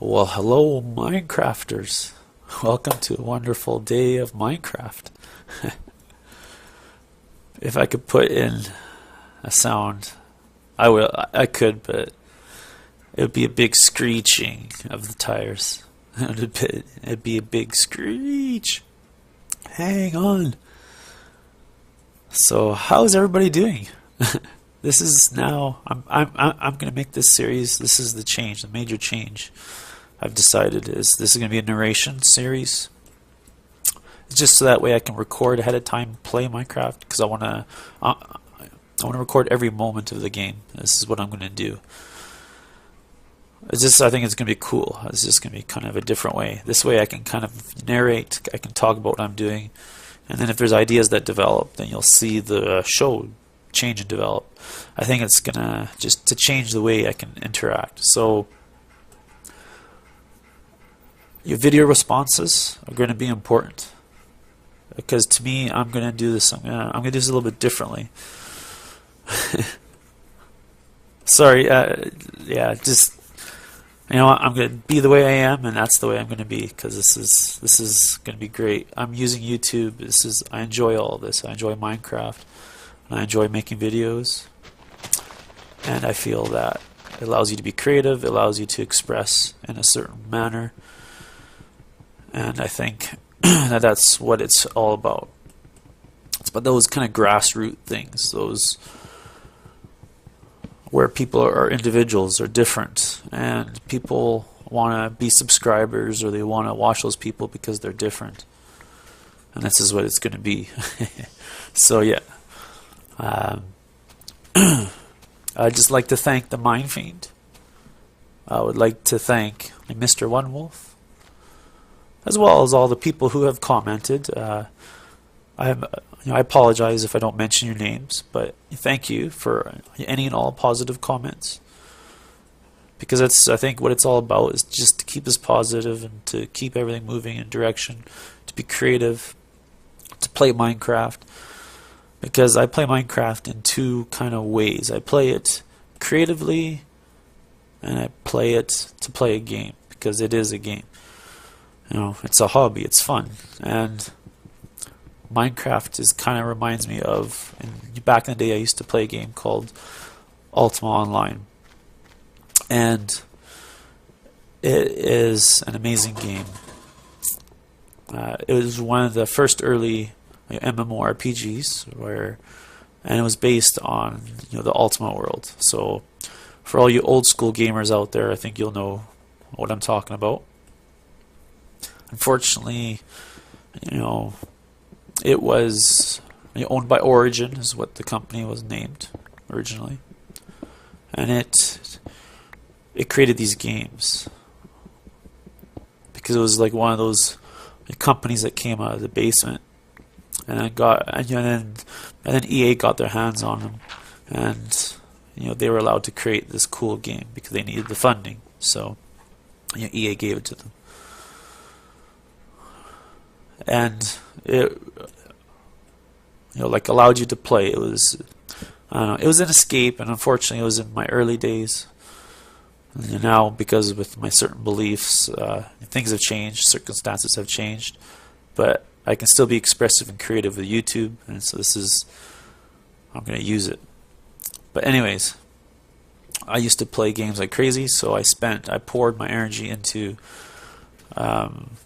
Well, hello, Minecrafters. Welcome to a wonderful day of Minecraft. If I could put in a sound, I will. I could, but it would be a big screeching of the tires. It'd be a big screech. Hang on. So, how's everybody doing? This is now. I'm going to make this series. This is the change, the major change. I've decided is this is going to be a narration series. It's just so that way I can record ahead of time, play Minecraft, because I want to record every moment of the game. This is what I'm going to do. It's just I think it's going to be cool. It's just going to be kind of a different way. This way I can kind of narrate. I can talk about what I'm doing, and then if there's ideas that develop, then you'll see the show change and develop. I think it's gonna just to change the way I can interact. So your video responses are going to be important because to me, I'm going to do this. I'm going to do this a little bit differently. Sorry, yeah, just I'm going to be the way I am, and that's the way I'm going to be because this is going to be great. I'm using YouTube. I enjoy all of this. I enjoy Minecraft, and I enjoy making videos, and I feel that it allows you to be creative. It allows you to express in a certain manner. And I think that that's what it's all about. It's about those kind of grassroots things, those where people are individuals, are different, and people want to be subscribers or they want to watch those people because they're different. And this is what it's going to be. So yeah, I'd just like to thank the Mind Fiend. I would like to thank Mr. One Wolf, as well as all the people who have commented. I apologize if I don't mention your names, but thank you for any and all positive comments. Because I think what it's all about is just to keep us positive and to keep everything moving in direction, to be creative, to play Minecraft. Because I play Minecraft in two kind of ways. I play it creatively, and I play it to play a game, because it is a game. It's a hobby, it's fun, and Minecraft kind of reminds me of, back in the day I used to play a game called Ultima Online, and it is an amazing game. It was one of the first early MMORPGs, and it was based on the Ultima world. So for all you old school gamers out there, I think you'll know what I'm talking about. Unfortunately, it was owned by Origin, is what the company was named originally, and it created these games because it was like one of those companies that came out of the basement, and then EA got their hands on them, and they were allowed to create this cool game because they needed the funding. So EA gave it to them. And it allowed you to play. It was it was an escape, and unfortunately it was in my early days. And now, because with my certain beliefs, things have changed, circumstances have changed, but I can still be expressive and creative with YouTube, and so I'm going to use it. But anyways, I used to play games like crazy, so I poured my energy into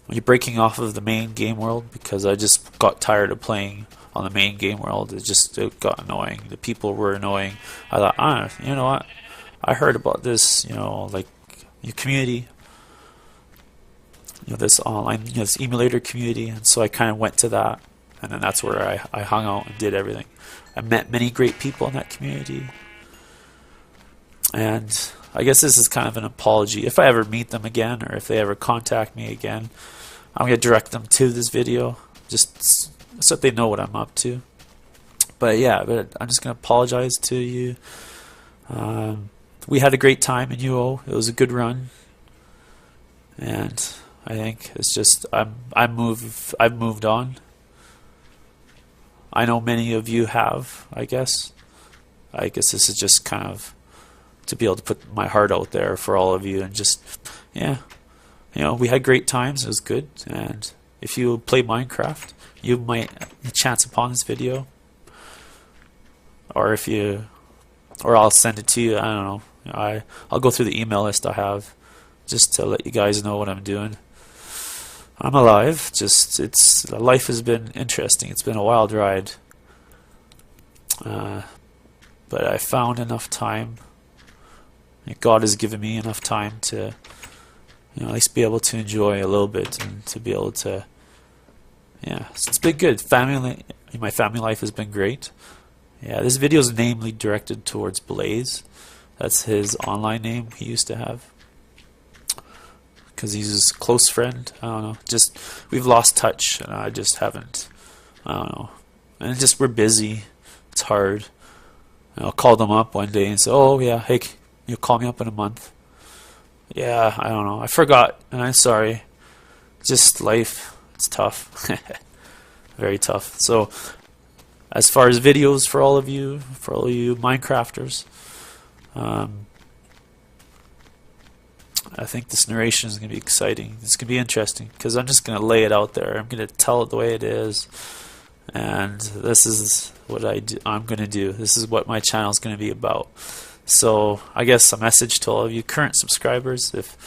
you're breaking off of the main game world, because I just got tired of playing on the main game world. It got annoying. The people were annoying. I thought, you know what? I heard about this, like your community, this online, this emulator community, and so I kind of went to that, and then that's where I hung out and did everything. I met many great people in that community, and I guess this is kind of an apology. If I ever meet them again, or if they ever contact me again, I'm going to direct them to this video, just so that they know what I'm up to. But yeah, I'm just going to apologize to you. We had a great time in UO. It was a good run, and I think it's just I've moved on. I know many of you have. I guess this is just kind of to be able to put my heart out there for all of you, and just, yeah, we had great times. It was good. And if you play Minecraft, you might chance upon this video, or I'll send it to you. I don't know. I'll go through the email list I have just to let you guys know what I'm doing. I'm alive. Life has been interesting. It's been a wild ride, but I found enough time. God has given me enough time to, at least be able to enjoy a little bit and to be able to, so it's been good. My family life has been great. Yeah, this video is namely directed towards Blaze. That's his online name he used to have, because he's his close friend. I don't know. Just we've lost touch, and I just haven't. I don't know. And we're busy. It's hard. I'll call them up one day and say, "Oh yeah, hey, you'll call me up in a month." Yeah, I don't know. I forgot, and I'm sorry. Just life. It's tough. Very tough. So, as far as videos for all of you Minecrafters, I think this narration is going to be exciting. It's going to be interesting because I'm just going to lay it out there. I'm going to tell it the way it is, and this is what I'm going to do. This is what my channel is going to be about. So I guess a message to all of you current subscribers: if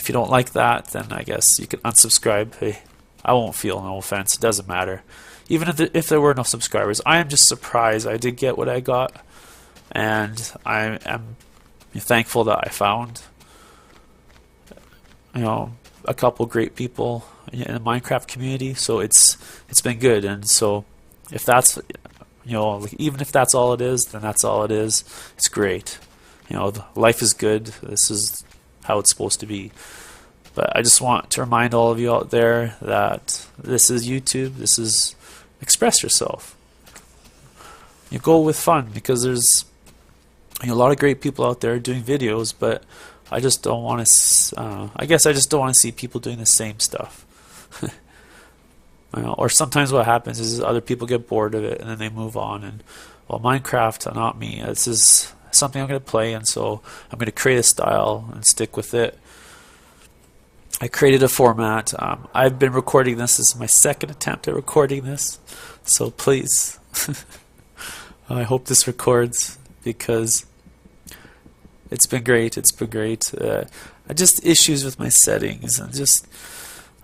you don't like that, then I guess you can unsubscribe. Hey, I won't feel no offense. It doesn't matter. Even if there were no subscribers, I am just surprised I did get what I got, and I am thankful that I found a couple great people in the Minecraft community. So it's been good. And so if that's even if that's all it is, then that's all it is. It's great. Life is good. This is how it's supposed to be. But I just want to remind all of you out there that this is YouTube. This is express yourself. You go with fun, because there's a lot of great people out there doing videos, but I just don't want to. I guess I just don't want to see people doing the same stuff. Or sometimes what happens is other people get bored of it and then they move on. And Minecraft, not me. This is something I'm going to play, and so I'm going to create a style and stick with it. I created a format. I've been recording this. This is my second attempt at recording this, so please, I hope this records, because it's been great. It's been great. I just issues with my settings, and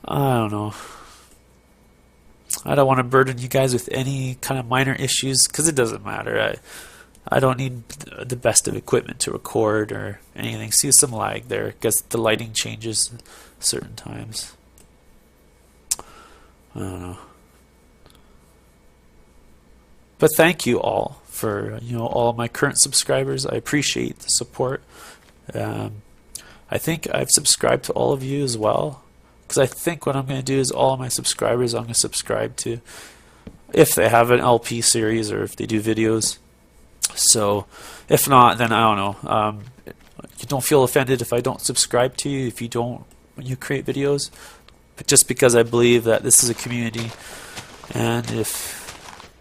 I don't know. I don't want to burden you guys with any kind of minor issues, because it doesn't matter. I don't need the best of equipment to record or anything. See some lag there because the lighting changes certain times. I don't know. But thank you all for all my current subscribers. I appreciate the support. I think I've subscribed to all of you as well, because I think what I'm going to do is all of my subscribers I'm going to subscribe to, if they have an LP series or if they do videos. So if not, then I don't know. You don't feel offended if I don't subscribe to you, if you don't, when you create videos, but just because I believe that this is a community, and if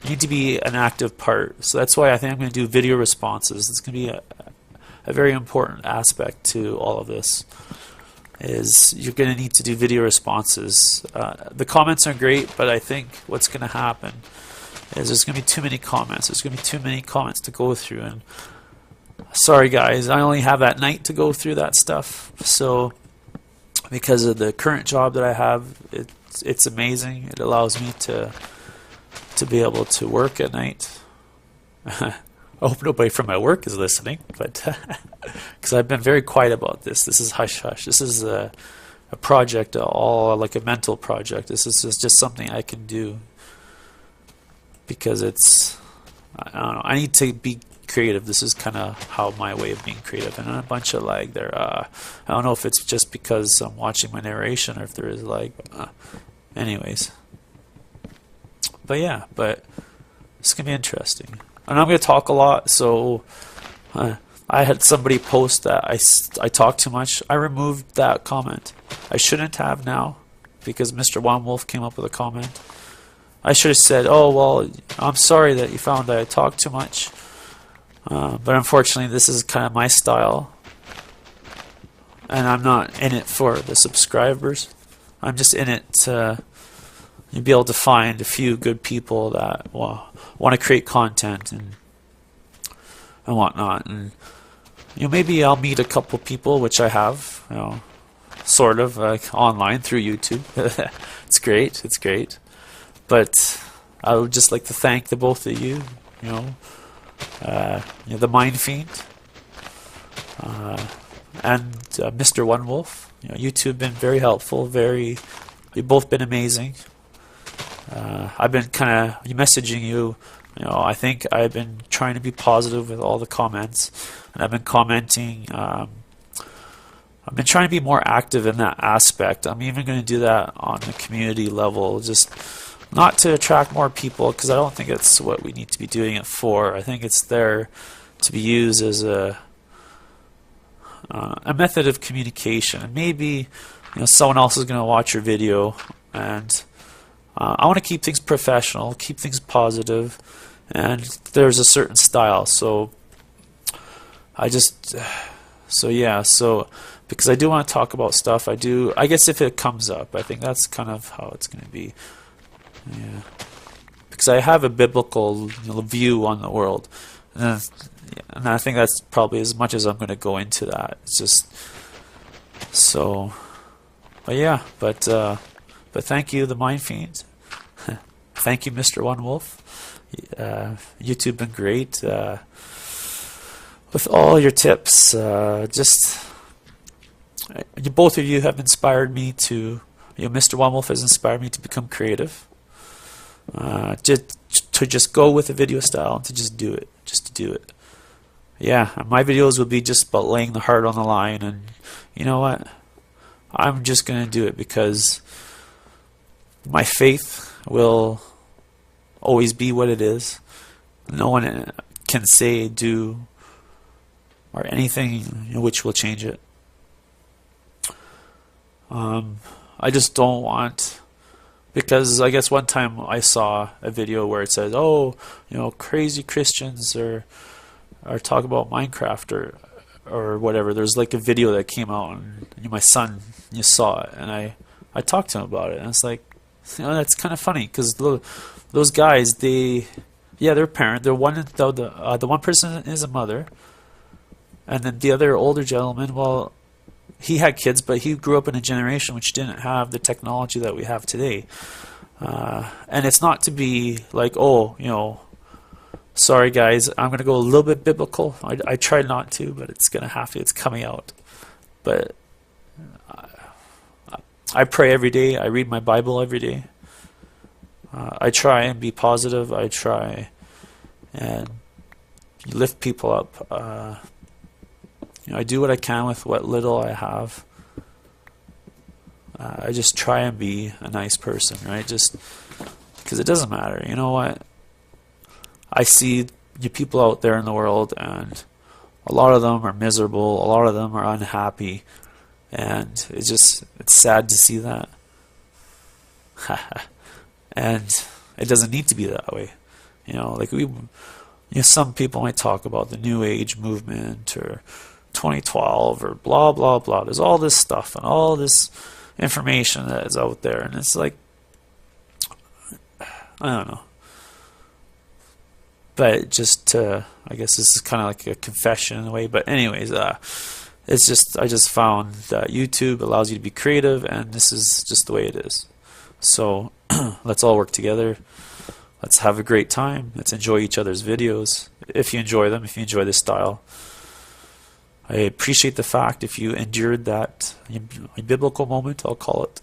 you need to be an active part. So that's why I think I'm going to do video responses. It's going to be a very important aspect to all of this. Is you're going to need to do video responses. The comments are great, but I think what's going to happen is there's going to be too many comments. There's going to be too many comments to go through, and sorry guys, I only have that night to go through that stuff. So because of the current job that I have, it's amazing. It allows me to be able to work at night. I hope nobody from my work is listening, but because I've been very quiet about this. This is hush hush. This is a project, all like a mental project. This is just something I can do because I don't know. I need to be creative. This is kind of how my way of being creative, and a bunch of lag there. I don't know if it's just because I'm watching my narration or if there is lag. Anyways, but yeah, it's gonna be interesting. And I'm going to talk a lot, so I had somebody post that I talk too much. I removed that comment. I shouldn't have now, because Mr. One Wolf came up with a comment. I should have said, oh, well, I'm sorry that you found that I talk too much. But unfortunately, this is kind of my style. and I'm not in it for the subscribers. I'm just in it to be able to find a few good people that want to create content and whatnot. And maybe I'll meet a couple people, which I have, sort of like online through YouTube. It's great. But I would just like to thank the both of you. The Mind Fiend and Mr. One Wolf. You two have been very helpful. You've both been amazing. I've been kind of messaging you. I think I've been trying to be positive with all the comments, and I've been commenting. I've been trying to be more active in that aspect. I'm even going to do that on the community level, just not to attract more people, because I don't think it's what we need to be doing it for. I think it's there to be used as a method of communication. And maybe someone else is going to watch your video, and I want to keep things professional, keep things positive, and there's a certain style. So because I do want to talk about stuff. I guess if it comes up, I think that's kind of how it's going to be. Yeah, because I have a biblical view on the world, and I think that's probably as much as I'm going to go into that. It's just so, but thank you, the Mind Fiend. Thank you, Mr. One Wolf. YouTube been great with all your tips. Both of you have inspired me to. Mr. One Wolf has inspired me to become creative. To just go with the video style and to just do it. Yeah, my videos will be just about laying the heart on the line, and you know what? I'm just going to do it because my faith will always be what it is. No one can say, do, or anything which will change it. I just don't want, because I guess one time I saw a video where it says, crazy Christians are talk about Minecraft or whatever. There's like a video that came out, and my son saw it, and I talked to him about it, and it's like, that's kind of funny, because those guys, they're a parent. They're the one person is a mother, and then the other older gentleman, well, he had kids, but he grew up in a generation which didn't have the technology that we have today. And it's not to be like, sorry guys, I'm going to go a little bit biblical. I tried not to, but it's going to have to. It's coming out. But I pray every day. I read my Bible every day. I try and be positive. I try and lift people up. I do what I can with what little I have. I just try and be a nice person, right? Just because it doesn't matter. You know what? I see you people out there in the world, and a lot of them are miserable. A lot of them are unhappy, and it's sad to see that. And it doesn't need to be that way. Some people might talk about the New Age movement or 2012 or blah blah blah. There's all this stuff and all this information that is out there, and it's like, I don't know. But I guess this is kind of like a confession in a way. But anyways, I just found that YouTube allows you to be creative, and this is just the way it is. So let's all work together. Let's have a great time. Let's enjoy each other's videos. If you enjoy them, if you enjoy this style. I appreciate the fact if you endured that biblical moment, I'll call it.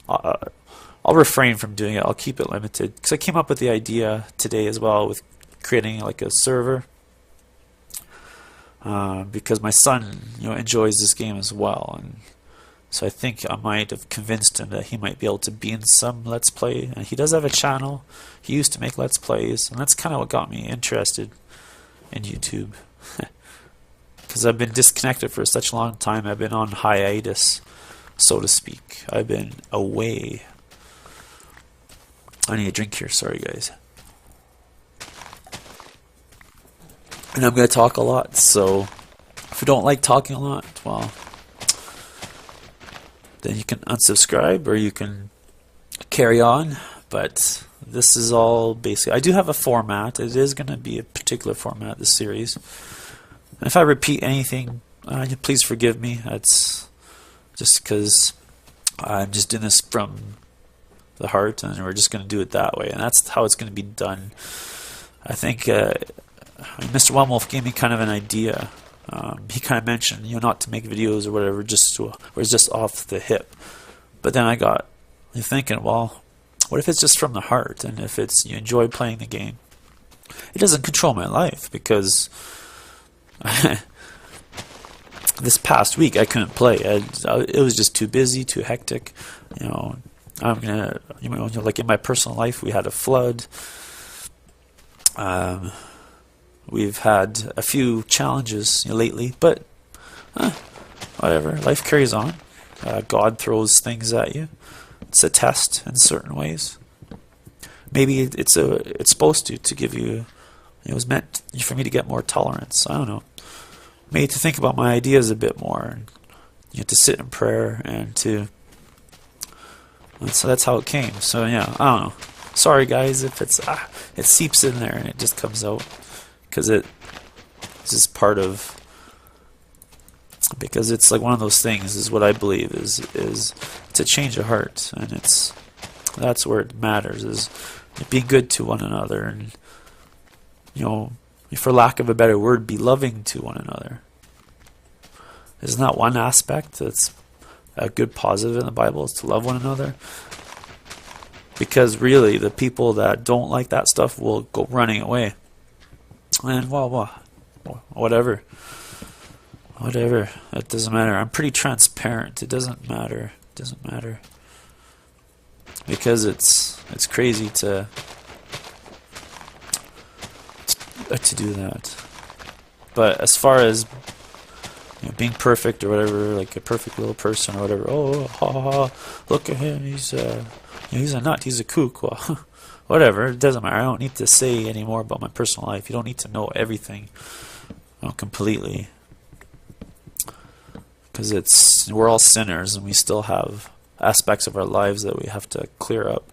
I'll refrain from doing it. I'll keep it limited, because I came up with the idea today as well with creating like a server, because my son enjoys this game as well, and so I think I might have convinced him that he might be able to be in some Let's Play. And he does have a channel. He used to make Let's Plays, and that's kind of what got me interested in YouTube, because I've been disconnected for such a long time. I've been on hiatus, so to speak. I've been away. I need a drink here, sorry guys. And I'm going to talk a lot, so If you don't like talking a lot, well, then you can unsubscribe or you can carry on. But this is all basically, I do have a format. It is going to be a particular format, this series. And if I repeat anything, please forgive me. That's just because I'm just doing this from the heart, and we're just going to do it that way. And that's how it's going to be done. I think Mr. One Wolf gave me kind of an idea. He kind of mentioned, not to make videos or whatever, or just off the hip. But then I got thinking, well, what if it's just from the heart? And if it's you enjoy playing the game, it doesn't control my life, because this past week I couldn't play. It was just too busy, too hectic. I'm gonna, like in my personal life, we had a flood. We've had a few challenges lately, but whatever. Life carries on. God throws things at you. It's a test in certain ways. Maybe it's supposed to give you. It was meant for me to get more tolerance. I don't know. Maybe to think about my ideas a bit more, and to sit in prayer and so that's how it came. So yeah, I don't know. Sorry guys if it seeps in there and it just comes out, because it's just part of. Because it's like one of those things, is what I believe is it's a change of heart, and that's where it matters, is being good to one another, and for lack of a better word, be loving to one another. Isn't that one aspect that's a good positive in the Bible, is to love one another? Because really, the people that don't like that stuff will go running away. And whatever, it doesn't matter. I'm pretty transparent. It doesn't matter. Because it's crazy to do that. But as far as being perfect or whatever, like a perfect little person or whatever, look at him, he's a nut, he's a kook. Well, whatever, it doesn't matter. I don't need to say any more about my personal life. You don't need to know everything completely, because we're all sinners, and we still have aspects of our lives that we have to clear up,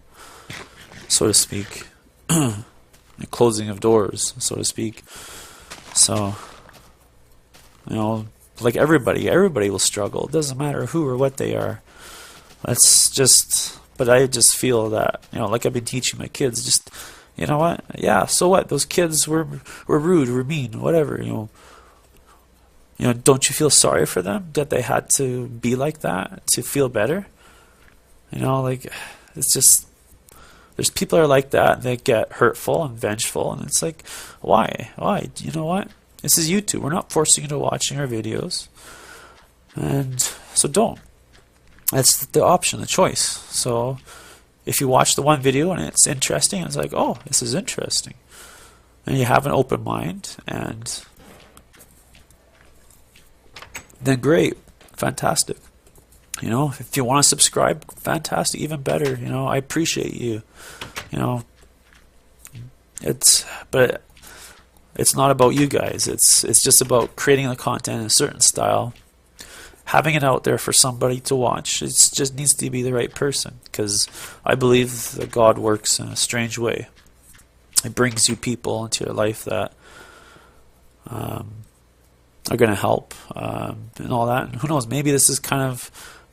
so to speak. The closing of doors, so to speak. So, like everybody will struggle. It doesn't matter who or what they are. But I just feel that, like I've been teaching my kids, just, what? Yeah, so what? Those kids were rude, were mean, whatever, don't you feel sorry for them that they had to be like that to feel better? It's just, there's people that are like that, and they get hurtful and vengeful, and it's like, why? You know what? This is YouTube. We're not forcing you to watching our videos, and so don't. That's the option, the choice. So if you watch the one video and it's interesting, it's like, oh, this is interesting, and you have an open mind, and then great, fantastic. If you want to subscribe, fantastic, even better. I appreciate you. But it's not about you guys. It's just about creating the content in a certain style, having it out there for somebody to watch. It just needs to be the right person, because I believe that God works in a strange way. It brings you people into your life that are going to help and all that. And who knows? Maybe this is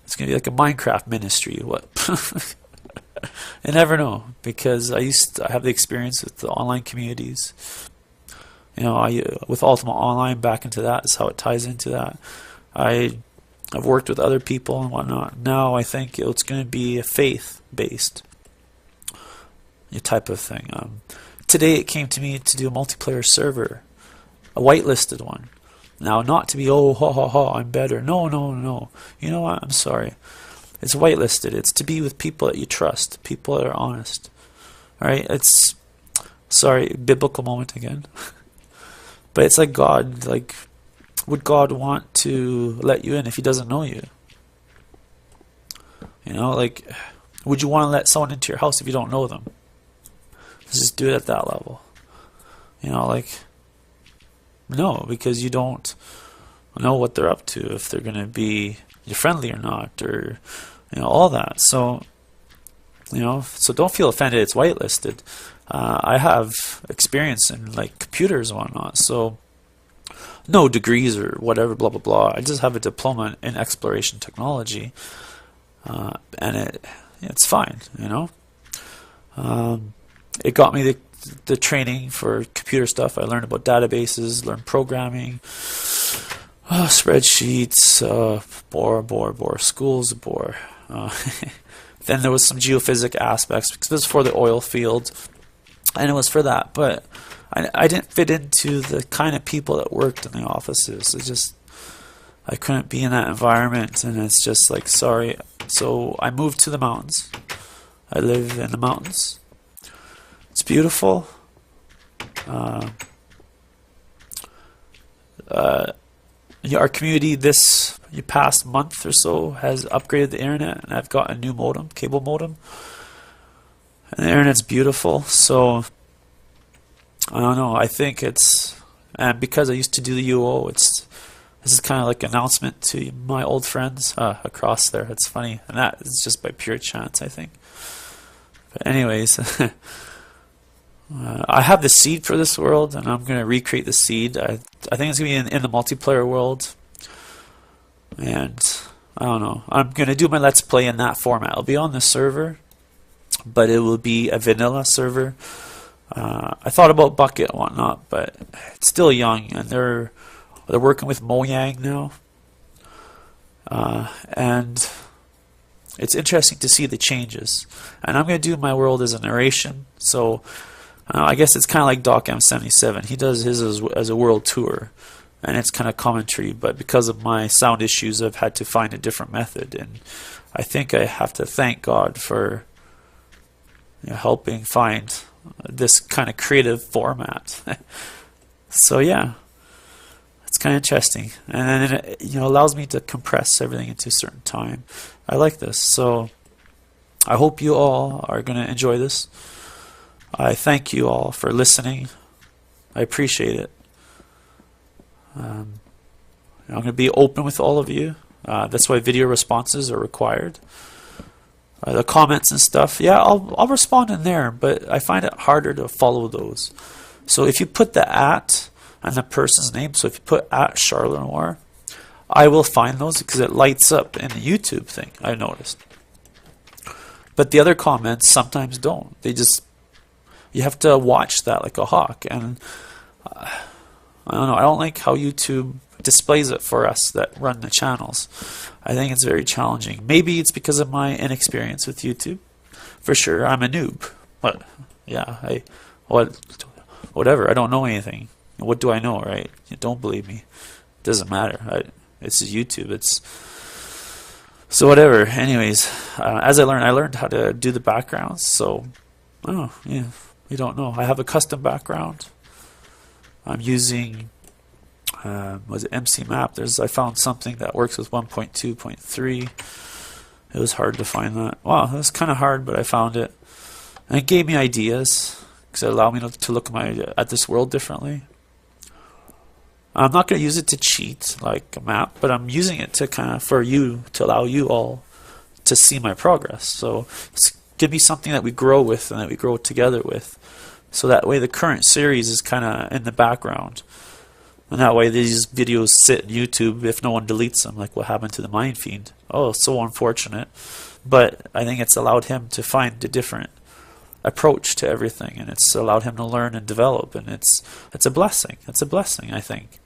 it's going to be like a Minecraft ministry. What? I never know, because I have the experience with the online communities. With Ultimate Online, back into that is how it ties into that. I've worked with other people and whatnot. Now I think it's going to be a faith-based type of thing. Today it came to me to do a multiplayer server, a whitelisted one. Now, not to be, I'm better. No. You know what? I'm sorry. It's whitelisted. It's to be with people that you trust, people that are honest. All right? Biblical moment again. But it's like God, would God want to let you in if he doesn't know you? Would you want to let someone into your house if you don't know them? Let's just do it at that level. No, because you don't know what they're up to, if they're going to be friendly or not, or all that. So so don't feel offended. It's whitelisted. I have experience in like computers and whatnot, so no degrees or whatever, blah blah blah. I just have a diploma in exploration technology, and it's fine. It got me the training for computer stuff. I learned about databases, learned programming, spreadsheets, bore, school's a bore. Then there was some geophysic aspects because it was for the oil field, and it was for that. But I didn't fit into the kind of people that worked in the offices. I couldn't be in that environment, and it's just like, sorry. So I moved to the mountains. I live in the mountains. It's beautiful. Our community this past month or so has upgraded the internet, and I've got a new modem, cable modem, and the internet's beautiful. So I don't know. I think and because I used to do the UO, this is kind of like an announcement to my old friends across there. It's funny, and that is just by pure chance, I think. But anyways, I have the seed for this world, and I'm going to recreate the seed. I think it's going to be in the multiplayer world. And I don't know. I'm going to do my Let's Play in that format. It'll be on the server, but it will be a vanilla server. I thought about Bucket and whatnot, but it's still young, and they're working with Mojang now. And it's interesting to see the changes. And I'm going to do my world as a narration, so I guess it's kind of like Doc M77. He does his as a world tour, and it's kind of commentary, but because of my sound issues, I've had to find a different method, and I think I have to thank God for helping find this kind of creative format. So yeah, it's kind of interesting, and then it allows me to compress everything into a certain time. I like this, so I hope you all are going to enjoy this. I thank you all for listening. I appreciate it. I'm going to be open with all of you. That's why video responses are required. The comments and stuff, yeah, I'll respond in there, but I find it harder to follow those. So if you put the @ and the person's name, so if you put @Charlenoir, I will find those because it lights up in the YouTube thing, I noticed. But the other comments sometimes don't. You have to watch that like a hawk, and I don't know. I don't like how YouTube displays it for us that run the channels. I think it's very challenging. Maybe it's because of my inexperience with YouTube. For sure, I'm a noob. But yeah, whatever. I don't know anything. What do I know, right? You don't believe me. It doesn't matter. It's YouTube. So whatever. Anyways, as I learned how to do the backgrounds. So, yeah. You don't know. I have a custom background. I'm using was it MC Map? I found something that works with 1.2.3. It was hard to find that. Wow, it was kind of hard, but I found it. And it gave me ideas because it allowed me to look at this world differently. I'm not going to use it to cheat like a map, but I'm using it to to allow you all to see my progress. So it's give me something that we grow with and that we grow together with. So that way the current series is kind of in the background. And that way these videos sit on YouTube if no one deletes them, like what happened to the Mind Fiend. Oh, so unfortunate. But I think it's allowed him to find a different approach to everything, and it's allowed him to learn and develop, and it's a blessing. It's a blessing, I think.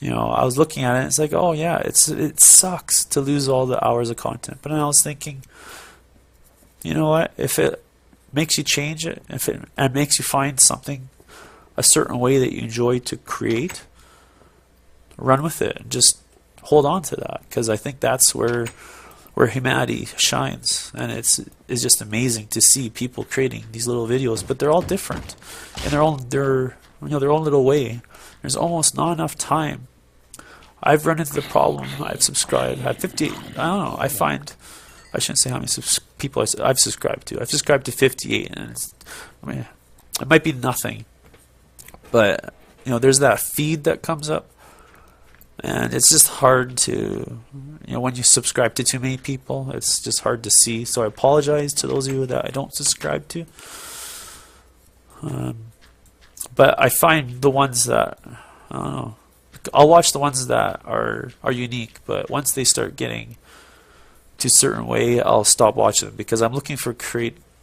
I was looking at it and it's like, oh yeah, it sucks to lose all the hours of content. But then I was thinking, you know what? If it makes you change it, and makes you find something, a certain way that you enjoy to create, run with it and just hold on to that, because I think that's where humanity shines, and it's just amazing to see people creating these little videos, but they're all different in their own little way. There's almost not enough time. I've run into the problem. I've subscribed. I have 58. I don't know. I shouldn't say how many people I've subscribed to. I've subscribed to 58, and it might be nothing, but there's that feed that comes up, And it's just hard to, when you subscribe to too many people, it's just hard to see. So I apologize to those of you that I don't subscribe to. But I find the ones that, I don't know, I'll watch the ones that are unique, but once they start getting to a certain way, I'll stop watching them, because I'm looking for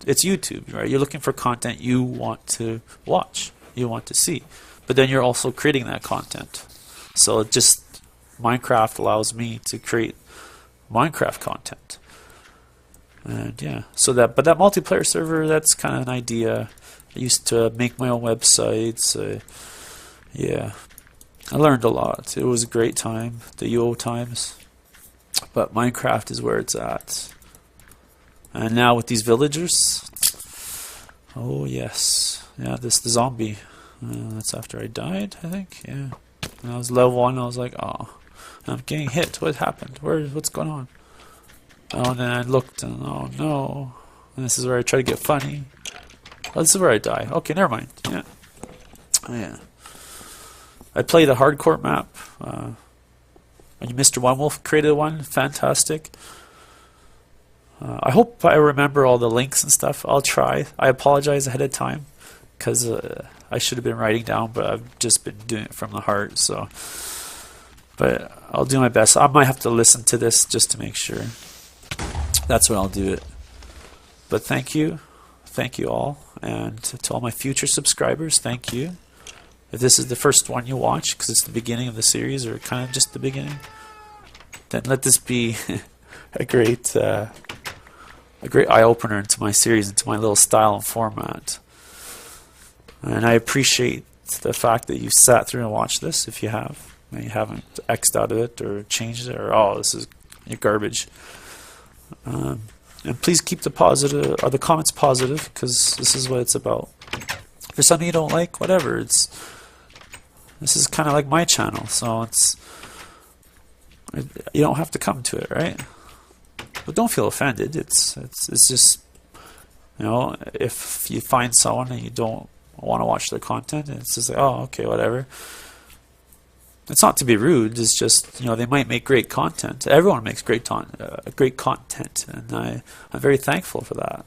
it's YouTube, right? You're looking for content you want to watch, you want to see, but then you're also creating that content. So Minecraft allows me to create Minecraft content. And yeah, but that multiplayer server, that's kind of an idea. I used to make my own websites. Yeah, I learned a lot. It was a great time, the UO times. But Minecraft is where it's at. And now with these villagers, oh yes, yeah, the zombie. That's after I died, I think. Yeah, when I was level 1, I was like, oh, I'm getting hit. What happened? What's going on? Oh, and then I looked, and oh no, and this is where I try to get funny. Oh, this is where I die. Okay, never mind. Yeah, oh, yeah. I played a hardcore map. Mr. One Wolf created one. Fantastic. I hope I remember all the links and stuff. I'll try. I apologize ahead of time, because I should have been writing down, but I've just been doing it from the heart. So, but I'll do my best. I might have to listen to this just to make sure. That's when I'll do it. But thank you all, and to all my future subscribers, thank you. If this is the first one you watch, because it's the beginning of the series, or kind of just the beginning, then let this be a great eye-opener into my series, into my little style and format. And I appreciate the fact that you sat through and watched this. If you have, and you haven't X'd out of it or changed it, or oh, this is garbage. And please keep the comments positive, because this is what it's about. If there's something you don't like, whatever. This is kind of like my channel, so you don't have to come to it, right? But don't feel offended. It's just, if you find someone and you don't want to watch their content, and it's just like, oh, okay, whatever. It's not to be rude. It's just, they might make great content. Everyone makes great content, and I'm very thankful for that.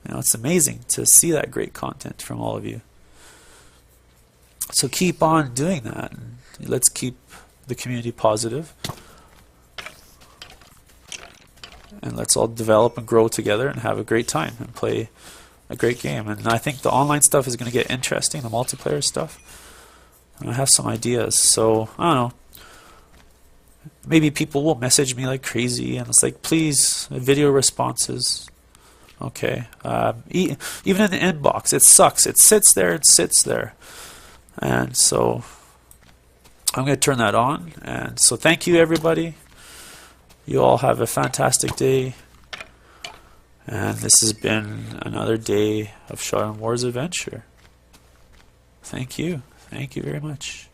It's amazing to see that great content from all of you. So keep on doing that. And let's keep the community positive, and let's all develop and grow together and have a great time and play a great game. And I think the online stuff is going to get interesting, the multiplayer stuff. And I have some ideas, so I don't know. Maybe people will message me like crazy, and it's like, please, video responses. Okay. Even in the inbox, it sucks. It sits there. And so I'm going to turn that on. And so thank you, everybody. You all have a fantastic day. And this has been another day of Shadow Wars Adventure. Thank you. Thank you very much.